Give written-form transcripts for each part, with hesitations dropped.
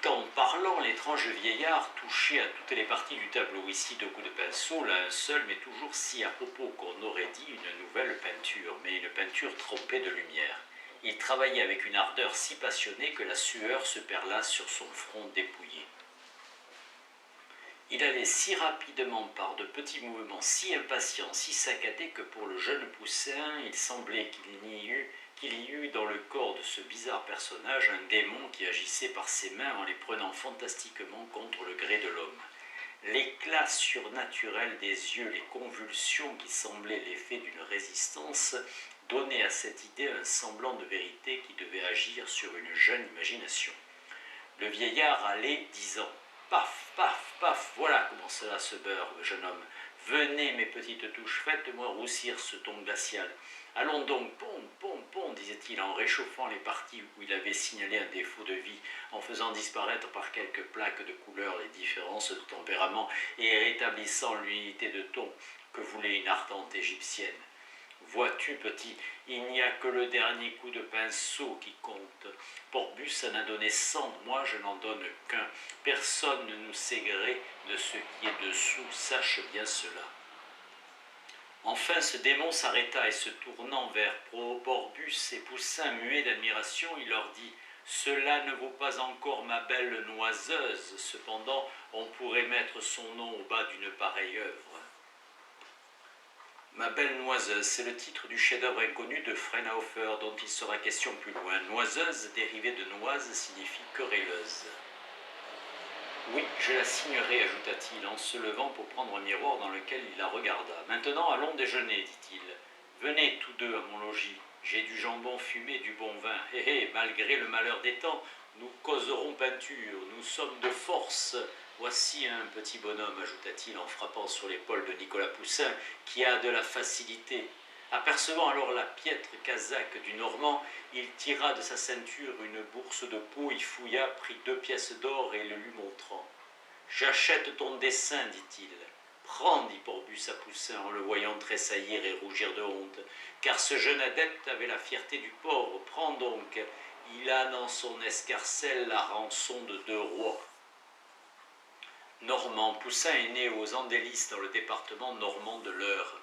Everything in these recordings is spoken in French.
en parlant, l'étrange vieillard touchait à toutes les parties du tableau. Ici, 2 coups de pinceau, là un seul, mais toujours si à propos qu'on aurait dit une nouvelle peinture, mais une peinture trempée de lumière. Il travaillait avec une ardeur si passionnée que la sueur se perla sur son front dépouillé. Il allait si rapidement par de petits mouvements si impatients, si saccadés que pour le jeune Poussin, il semblait qu'il y eût dans le corps de ce bizarre personnage un démon qui agissait par ses mains en les prenant fantastiquement contre le gré de l'homme. L'éclat surnaturel des yeux, les convulsions qui semblaient l'effet d'une résistance, donnaient à cette idée un semblant de vérité qui devait agir sur une jeune imagination. Le vieillard allait disant « Paf, paf, paf, voilà comment cela se beurre, jeune homme. Venez, mes petites touches, faites-moi roussir ce ton glacial. Allons donc, pom, pom, pom, disait-il en réchauffant les parties où il avait signalé un défaut de vie, en faisant disparaître par quelques plaques de couleur les différences de tempérament et rétablissant l'unité de ton que voulait une ardente égyptienne. Vois-tu, petit, il n'y a que le dernier coup de pinceau qui compte. Porbus en a donné 100, moi je n'en donne qu'un. Personne ne nous sait gré de ce qui est dessous, sache bien cela. » Enfin, ce démon s'arrêta et se tournant vers Porbus et Poussin muet d'admiration, il leur dit « Cela ne vaut pas encore ma belle noiseuse, cependant on pourrait mettre son nom au bas d'une pareille œuvre. » Ma belle noiseuse, c'est le titre du chef-d'œuvre inconnu de Frauenhofer dont il sera question plus loin. Noiseuse, dérivée de noise, signifie querelleuse. Oui, je la signerai, ajouta-t-il, en se levant pour prendre un miroir dans lequel il la regarda. Maintenant, allons déjeuner, dit-il. Venez tous deux à mon logis. J'ai du jambon fumé, du bon vin. Hé hé, malgré le malheur des temps, nous causerons peinture. Nous sommes de force. Voici un petit bonhomme, ajouta-t-il en frappant sur l'épaule de Nicolas Poussin, qui a de la facilité. Apercevant alors la piètre casaque du Normand, il tira de sa ceinture une bourse de peau, y fouilla, prit 2 pièces d'or et le lui montrant. « J'achète ton dessin, dit-il. »« Prends, dit Porbus à Poussin en le voyant tressaillir et rougir de honte, car ce jeune adepte avait la fierté du pauvre. Prends donc, il a dans son escarcelle la rançon de 2 rois. » Normand, Poussin est né aux Andelys dans le département normand de l'Eure.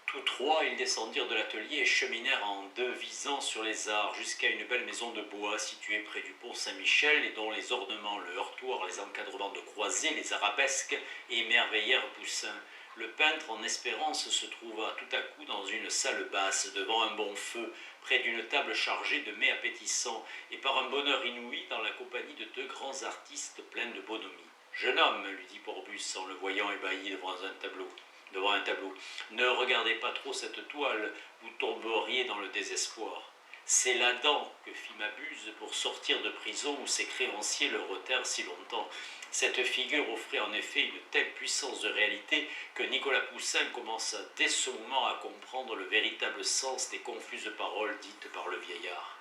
Tous 3, ils descendirent de l'atelier et cheminèrent en devisant sur les arts jusqu'à une belle maison de bois située près du pont Saint-Michel et dont les ornements, le heurtoir, les encadrements de croisées, les arabesques émerveillèrent Poussin. Le peintre en espérance se trouva tout à coup dans une salle basse, devant un bon feu, près d'une table chargée de mets appétissants, et par un bonheur inouï dans la compagnie de 2 grands artistes pleins de bonhomie. « Jeune homme, lui dit Porbus en le voyant ébahi devant un tableau, ne regardez pas trop cette toile, vous tomberiez dans le désespoir. C'est l'Adam que fit Mabuse pour sortir de prison où ses créanciers le retinrent si longtemps. Cette figure offrait en effet une telle puissance de réalité que Nicolas Poussin commença dès ce moment à comprendre le véritable sens des confuses paroles dites par le vieillard.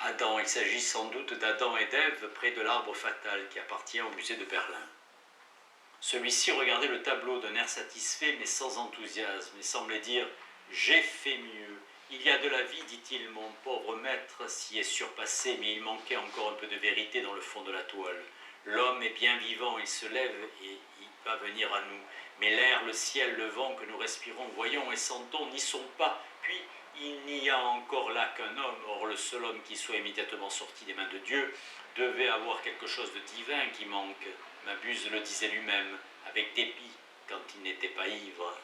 Adam, il s'agit sans doute d'Adam et d'Ève près de l'arbre fatal qui appartient au musée de Berlin. Celui-ci regardait le tableau d'un air satisfait mais sans enthousiasme et semblait dire « J'ai fait mieux. Il y a de la vie, dit-il, mon pauvre maître s'y est surpassé, mais il manquait encore un peu de vérité dans le fond de la toile. L'homme est bien vivant, il se lève et il va venir à nous. Mais l'air, le ciel, le vent que nous respirons, voyons et sentons n'y sont pas. Puis il n'y a encore là qu'un homme. Or le seul homme qui soit immédiatement sorti des mains de Dieu devait avoir quelque chose de divin qui manque. Mabuse le disait lui-même, avec dépit, quand il n'était pas ivre. »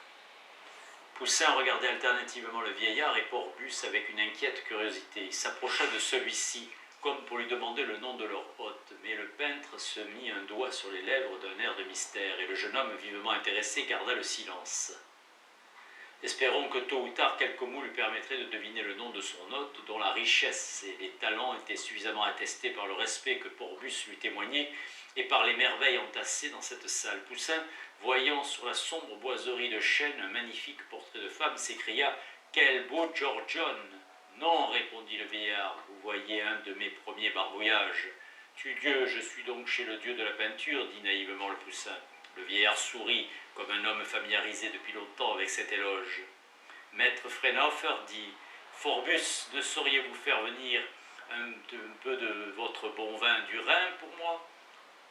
Poussin regardait alternativement le vieillard et Porbus avec une inquiète curiosité. Il s'approcha de celui-ci, comme pour lui demander le nom de leur hôte, mais le peintre se mit un doigt sur les lèvres d'un air de mystère, et le jeune homme, vivement intéressé, garda le silence. Espérons que tôt ou tard, quelques mots lui permettraient de deviner le nom de son hôte, dont la richesse et les talents étaient suffisamment attestés par le respect que Porbus lui témoignait, et par les merveilles entassées dans cette salle. Poussin, voyant sur la sombre boiserie de chêne un magnifique portrait de femme, s'écria « Quel beau Giorgione !»« Non, répondit le vieillard, vous voyez un de mes premiers barbouillages. »« Tu Dieu, je suis donc chez le dieu de la peinture, dit naïvement le Poussin. » Le vieillard sourit, comme un homme familiarisé depuis longtemps avec cet éloge. Maître Frauenhofer dit « Forbus, ne sauriez-vous faire venir un peu de votre bon vin du Rhin pour moi?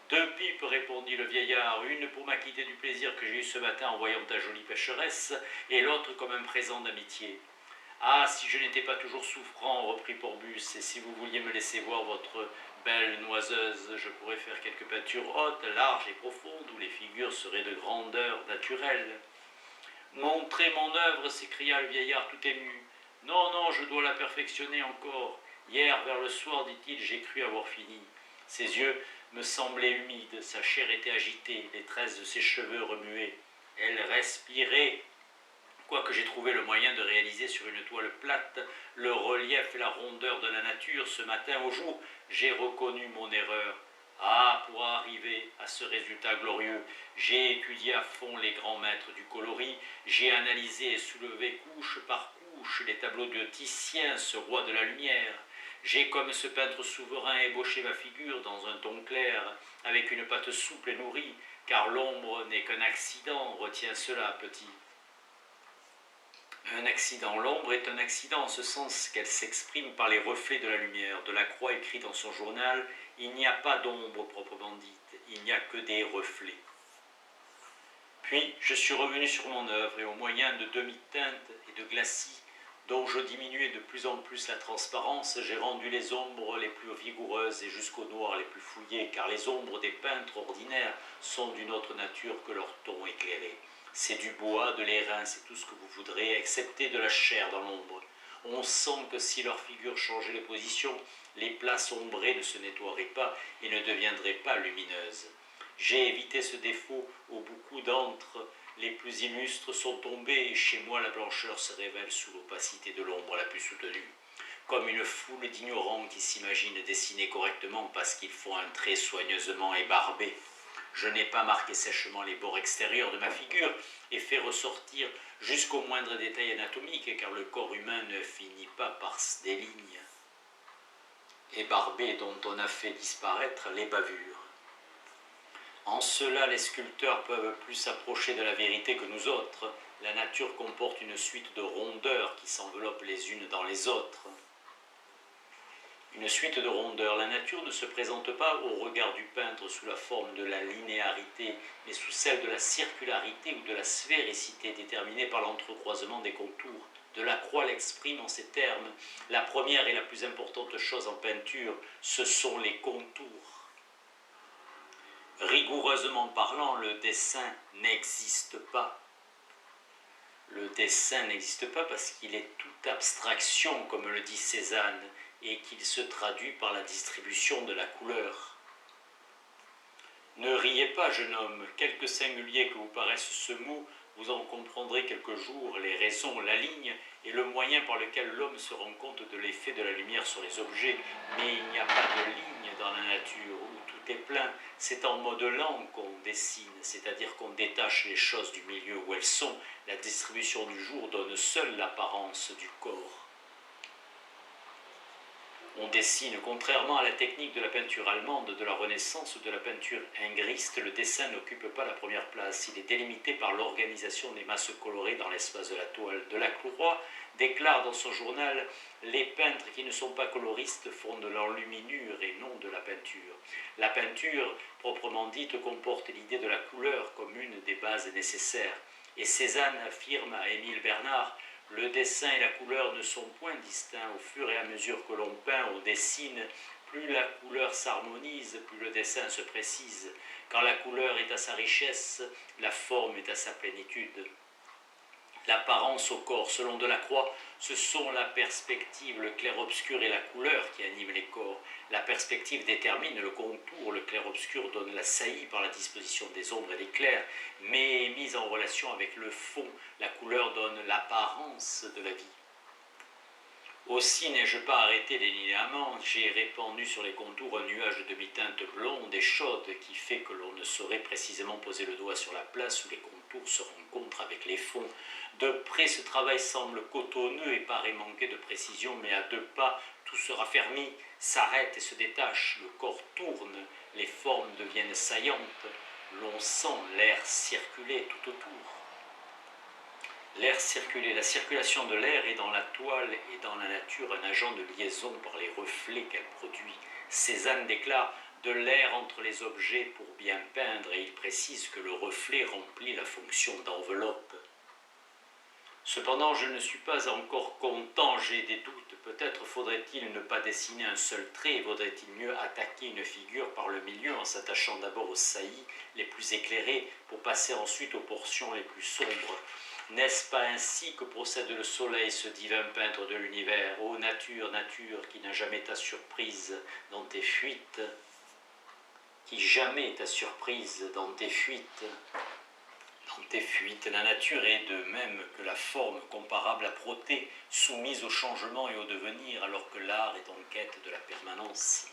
2 pipes, répondit le vieillard, une pour m'acquitter du plaisir que j'ai eu ce matin en voyant ta jolie pécheresse, et l'autre comme un présent d'amitié. Ah, si je n'étais pas toujours souffrant, reprit Porbus, et si vous vouliez me laisser voir votre belle noiseuse, je pourrais faire quelques peintures hautes, larges et profondes, où les figures seraient de grandeur naturelle. Montrez mon œuvre, s'écria le vieillard tout ému. Non, non, je dois la perfectionner encore. Hier, vers le soir, dit-il, j'ai cru avoir fini. Ses yeux me semblaient humides, sa chair était agitée, les tresses de ses cheveux remuaient. Elle respirait. Quoique j'ai trouvé le moyen de réaliser sur une toile plate le relief et la rondeur de la nature, ce matin au jour, j'ai reconnu mon erreur. Ah, pour arriver à ce résultat glorieux, j'ai étudié à fond les grands maîtres du coloris, j'ai analysé et soulevé couche par couche les tableaux de Titien, ce roi de la lumière. J'ai, comme ce peintre souverain, ébauché ma figure dans un ton clair, avec une pâte souple et nourrie, car l'ombre n'est qu'un accident, retiens cela, petit. Un accident. L'ombre est un accident en ce sens qu'elle s'exprime par les reflets de la lumière. Delacroix écrit dans son journal « Il n'y a pas d'ombre proprement dite, il n'y a que des reflets ». Puis je suis revenu sur mon œuvre et au moyen de demi-teintes et de glacis dont je diminuais de plus en plus la transparence, j'ai rendu les ombres les plus vigoureuses et jusqu'aux noirs les plus fouillés, car les ombres des peintres ordinaires sont d'une autre nature que leur ton éclairé. C'est du bois, de l'airain, c'est tout ce que vous voudrez, excepté de la chair dans l'ombre. On sent que si leur figure changeait les positions, les places ombrées ne se nettoieraient pas et ne deviendraient pas lumineuses. J'ai évité ce défaut où beaucoup d'entre les plus illustres sont tombés et chez moi la blancheur se révèle sous l'opacité de l'ombre la plus soutenue. Comme une foule d'ignorants qui s'imaginent dessiner correctement parce qu'ils font un trait soigneusement ébarbé. Je n'ai pas marqué sèchement les bords extérieurs de ma figure et fait ressortir jusqu'au moindre détail anatomique, car le corps humain ne finit pas par des lignes ébarbées dont on a fait disparaître les bavures. En cela, les sculpteurs peuvent plus s'approcher de la vérité que nous autres. La nature comporte une suite de rondeurs qui s'enveloppent les unes dans les autres. Une suite de rondeurs. La nature ne se présente pas au regard du peintre sous la forme de la linéarité, mais sous celle de la circularité ou de la sphéricité déterminée par l'entrecroisement des contours. Delacroix l'exprime en ces termes. La première et la plus importante chose en peinture, ce sont les contours. Rigoureusement parlant, le dessin n'existe pas. Le dessin n'existe pas parce qu'il est toute abstraction, comme le dit Cézanne, et qu'il se traduit par la distribution de la couleur. Ne riez pas, jeune homme, quelque singulier que vous paraisse ce mot, vous en comprendrez quelques jours les raisons, la ligne et le moyen par lequel l'homme se rend compte de l'effet de la lumière sur les objets. Mais il n'y a pas de ligne dans la nature où tout est plein. C'est en modelant qu'on dessine, c'est-à-dire qu'on détache les choses du milieu où elles sont. La distribution du jour donne seule l'apparence du corps. On dessine, contrairement à la technique de la peinture allemande de la Renaissance ou de la peinture ingriste, le dessin n'occupe pas la première place. Il est délimité par l'organisation des masses colorées dans l'espace de la toile. Delacroix déclare dans son journal « Les peintres qui ne sont pas coloristes font de l'enluminure et non de la peinture. La peinture, proprement dite, comporte l'idée de la couleur comme une des bases nécessaires. » Et Cézanne affirme à Émile Bernard « Le dessin et la couleur ne sont point distincts. Au fur et à mesure que l'on peint ou dessine, plus la couleur s'harmonise, plus le dessin se précise. Quand la couleur est à sa richesse, la forme est à sa plénitude. » L'apparence au corps, selon Delacroix, ce sont la perspective, le clair-obscur et la couleur qui animent les corps. La perspective détermine le contour, le clair-obscur donne la saillie par la disposition des ombres et des clairs, mais mise en relation avec le fond, la couleur donne l'apparence de la vie. Aussi n'ai-je pas arrêté les linéaments, j'ai répandu sur les contours un nuage de demi-teinte blonde et chaude qui fait que l'on ne saurait précisément poser le doigt sur la place où les contours se rencontrent avec les fonds. De près, ce travail semble cotonneux et paraît manquer de précision, mais à 2 pas, tout se raffermit, s'arrête et se détache, le corps tourne, les formes deviennent saillantes, l'on sent l'air circuler tout autour. L'air circulait. La circulation de l'air est dans la toile et dans la nature un agent de liaison par les reflets qu'elle produit. Cézanne déclare « de l'air entre les objets pour bien peindre » et il précise que le reflet remplit la fonction d'enveloppe. Cependant, je ne suis pas encore content, j'ai des doutes. Peut-être faudrait-il ne pas dessiner un seul trait, vaudrait-il mieux attaquer une figure par le milieu en s'attachant d'abord aux saillies les plus éclairées pour passer ensuite aux portions les plus sombres. N'est-ce pas ainsi que procède le soleil, ce divin peintre de l'univers? Ô nature, nature, qui n'a jamais ta surprise dans tes fuites, qui jamais ta surprise dans tes fuites. Dans tes fuites, la nature est de même que la forme comparable à Protée, soumise au changement et au devenir, alors que l'art est en quête de la permanence.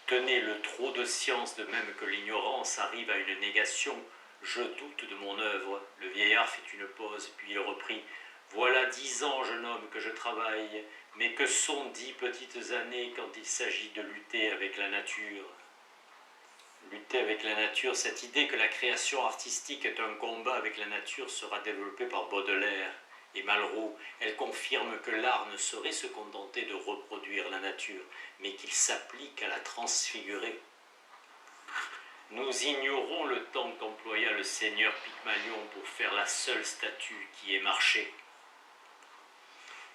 Tenez, le trop de science, de même que l'ignorance, arrive à une négation. Je doute de mon œuvre. Le vieillard fit une pause, puis il reprit. Voilà 10 ans, jeune homme, que je travaille, mais que sont 10 petites années quand il s'agit de lutter avec la nature? Lutter avec la nature, cette idée que la création artistique est un combat avec la nature sera développée par Baudelaire et Malraux. Elle confirme que l'art ne saurait se contenter de reproduire la nature, mais qu'il s'applique à la transfigurer. Nous ignorons le temps qu'employa le seigneur Pygmalion pour faire la seule statue qui ait marché.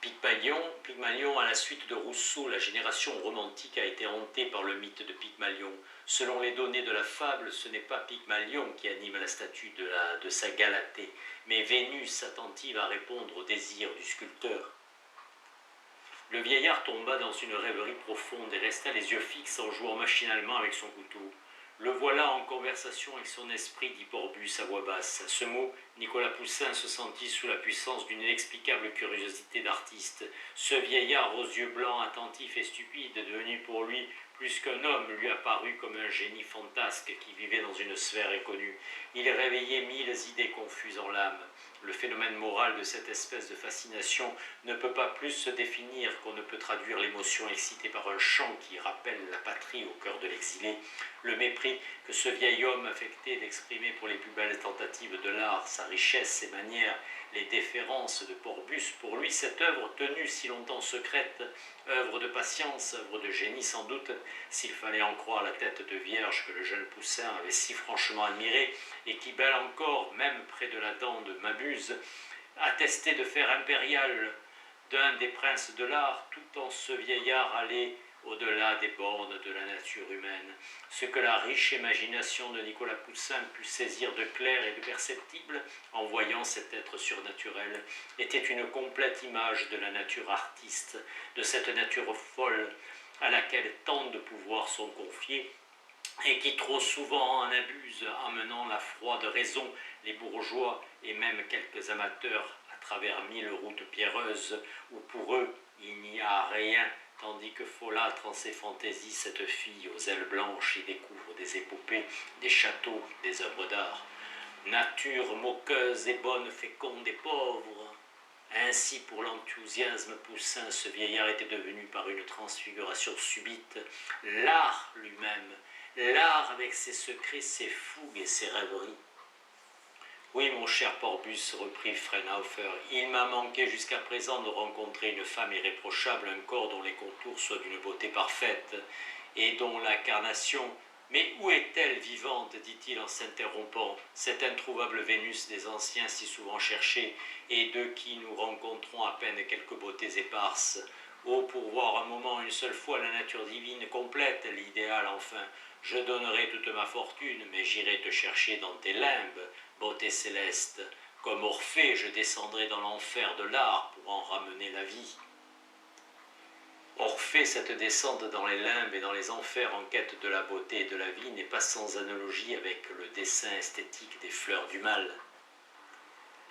Pygmalion, à la suite de Rousseau, la génération romantique a été hantée par le mythe de Pygmalion. Selon les données de la fable, ce n'est pas Pygmalion qui anime la statue de sa Galatée, mais Vénus attentive à répondre aux désirs du sculpteur. Le vieillard tomba dans une rêverie profonde et resta les yeux fixes en jouant machinalement avec son couteau. Le voilà en conversation avec son esprit, dit Porbus à voix basse. À ce mot, Nicolas Poussin se sentit sous la puissance d'une inexplicable curiosité d'artiste. Ce vieillard aux yeux blancs, attentif et stupide, devenu pour lui plus qu'un homme, lui apparut comme un génie fantasque qui vivait dans une sphère inconnue. Il réveillait 1000 idées confuses en l'âme. Le phénomène moral de cette espèce de fascination ne peut pas plus se définir qu'on ne peut traduire l'émotion excitée par un chant qui rappelle la patrie au cœur de l'exilé, le mépris que ce vieil homme affectait d'exprimer pour les plus belles tentatives de l'art, sa richesse, ses manières, les déférences de Porbus. Pour lui, cette œuvre tenue si longtemps secrète, œuvre de patience, œuvre de génie sans doute, s'il fallait en croire la tête de vierge que le jeune Poussin avait si franchement admirée et qui, belle encore, même près de la dent de Mabuse, attestait de fer impérial d'un des princes de l'art, tout en ce vieillard allait au-delà des bornes de la nature humaine. Ce que la riche imagination de Nicolas Poussin put saisir de clair et de perceptible en voyant cet être surnaturel était une complète image de la nature artiste, de cette nature folle à laquelle tant de pouvoirs sont confiés et qui trop souvent en abuse, amenant la froide raison, les bourgeois et même quelques amateurs à travers 1000 routes pierreuses où pour eux il n'y a rien, tandis que folâtre en ses fantaisies, cette fille aux ailes blanches y découvre des épopées, des châteaux, des œuvres d'art. Nature moqueuse et bonne, féconde et pauvre. Ainsi, pour l'enthousiasme Poussin, ce vieillard était devenu par une transfiguration subite l'art lui-même, l'art avec ses secrets, ses fougues et ses rêveries. Oui, mon cher Porbus, reprit Freinhofer, il m'a manqué jusqu'à présent de rencontrer une femme irréprochable, un corps dont les contours soient d'une beauté parfaite, et dont l'incarnation... Mais où est-elle vivante, dit-il en s'interrompant, cette introuvable Vénus des anciens si souvent cherchée, et de qui nous rencontrons à peine quelques beautés éparses. Oh, pour voir un moment, une seule fois, la nature divine complète, l'idéal enfin, je donnerai toute ma fortune, mais j'irai te chercher dans tes limbes, beauté céleste. Comme Orphée, je descendrai dans l'enfer de l'art pour en ramener la vie. Orphée, cette descente dans les limbes et dans les enfers en quête de la beauté et de la vie n'est pas sans analogie avec le dessin esthétique des fleurs du mal.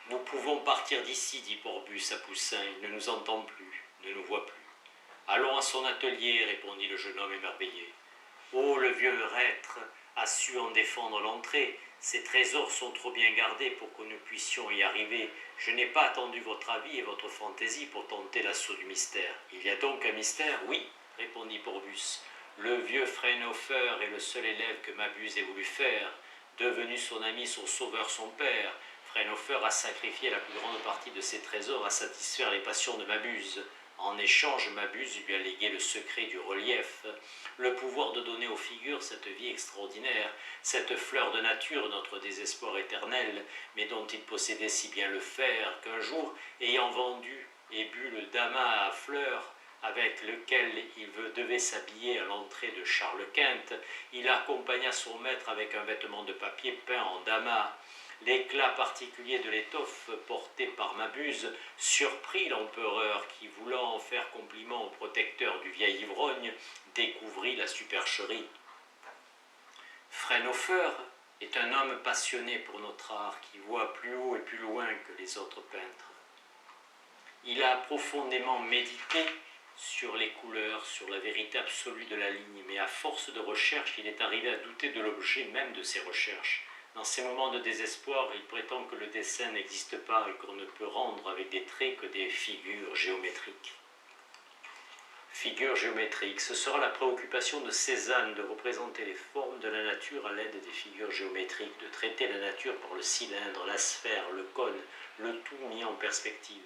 Nous pouvons partir d'ici, dit Porbus à Poussin, il ne nous entend plus, ne nous voit plus. Allons à son atelier, répondit le jeune homme émerveillé. Oh, le vieux reître a su en défendre l'entrée. Ces trésors sont trop bien gardés pour que nous puissions y arriver. Je n'ai pas attendu votre avis et votre fantaisie pour tenter l'assaut du mystère. Il y a donc un mystère? Oui, répondit Porbus. Le vieux Freinhofer est le seul élève que Mabuse ait voulu faire. Devenu son ami, son sauveur, son père, Fraunhofer a sacrifié la plus grande partie de ses trésors à satisfaire les passions de Mabuse. En échange, Mabuse lui a légué le secret du relief, le pouvoir de donner aux figures cette vie extraordinaire, cette fleur de nature, notre désespoir éternel, mais dont il possédait si bien le faire qu'un jour, ayant vendu et bu le damas à fleurs, avec lequel il devait s'habiller à l'entrée de Charles Quint, il accompagna son maître avec un vêtement de papier peint en damas. L'éclat particulier de l'étoffe portée par Mabuse surprit l'empereur qui, voulant en faire compliment au protecteur du vieil ivrogne, découvrit la supercherie. Fraunhofer est un homme passionné pour notre art qui voit plus haut et plus loin que les autres peintres. Il a profondément médité sur les couleurs, sur la vérité absolue de la ligne, mais à force de recherche, il est arrivé à douter de l'objet même de ses recherches. Dans ces moments de désespoir, il prétend que le dessin n'existe pas et qu'on ne peut rendre avec des traits que des figures géométriques. Figures géométriques, ce sera la préoccupation de Cézanne de représenter les formes de la nature à l'aide des figures géométriques, de traiter la nature par le cylindre, la sphère, le cône, le tout mis en perspective.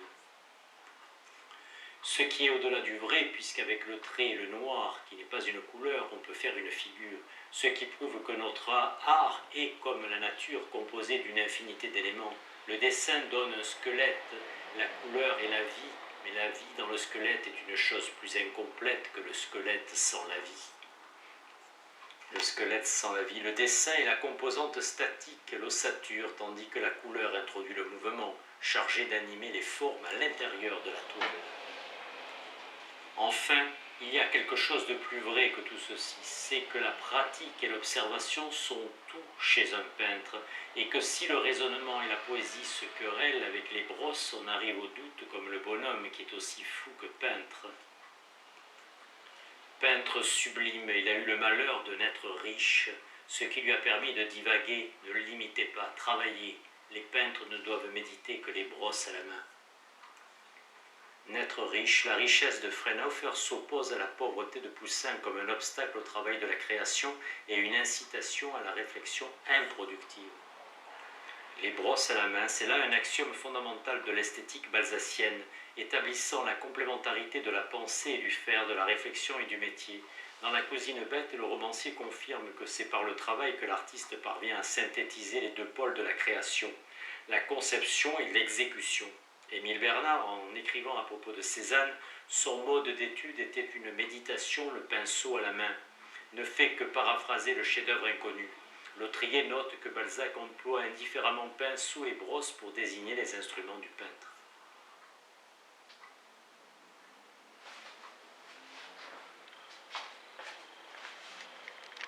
Ce qui est au-delà du vrai, puisqu'avec le trait et le noir, qui n'est pas une couleur, on peut faire une figure, ce qui prouve que notre art est, comme la nature, composé d'une infinité d'éléments. Le dessin donne un squelette, la couleur est la vie, mais la vie dans le squelette est une chose plus incomplète que le squelette sans la vie. Le squelette sans la vie, le dessin est la composante statique, l'ossature, tandis que la couleur introduit le mouvement, chargé d'animer les formes à l'intérieur de la toile. Enfin, il y a quelque chose de plus vrai que tout ceci, c'est que la pratique et l'observation sont tout chez un peintre, et que si le raisonnement et la poésie se querellent avec les brosses, on arrive au doute comme le bonhomme qui est aussi fou que peintre. Peintre sublime, il a eu le malheur de naître riche, ce qui lui a permis de divaguer. Ne l'imitez pas, travaillez. Les peintres ne doivent méditer que les brosses à la main. Naître riche, la richesse de Fraunhofer s'oppose à la pauvreté de Poussin comme un obstacle au travail de la création et une incitation à la réflexion improductive. Les brosses à la main, c'est là un axiome fondamental de l'esthétique balzacienne, établissant la complémentarité de la pensée et du faire, de la réflexion et du métier. Dans La cousine bête, le romancier confirme que c'est par le travail que l'artiste parvient à synthétiser les deux pôles de la création, la conception et l'exécution. Émile Bernard, en écrivant à propos de Cézanne, son mode d'étude était une méditation, le pinceau à la main, ne fait que paraphraser le chef-d'œuvre inconnu. L'autrier note que Balzac emploie indifféremment pinceau et brosse pour désigner les instruments du peintre.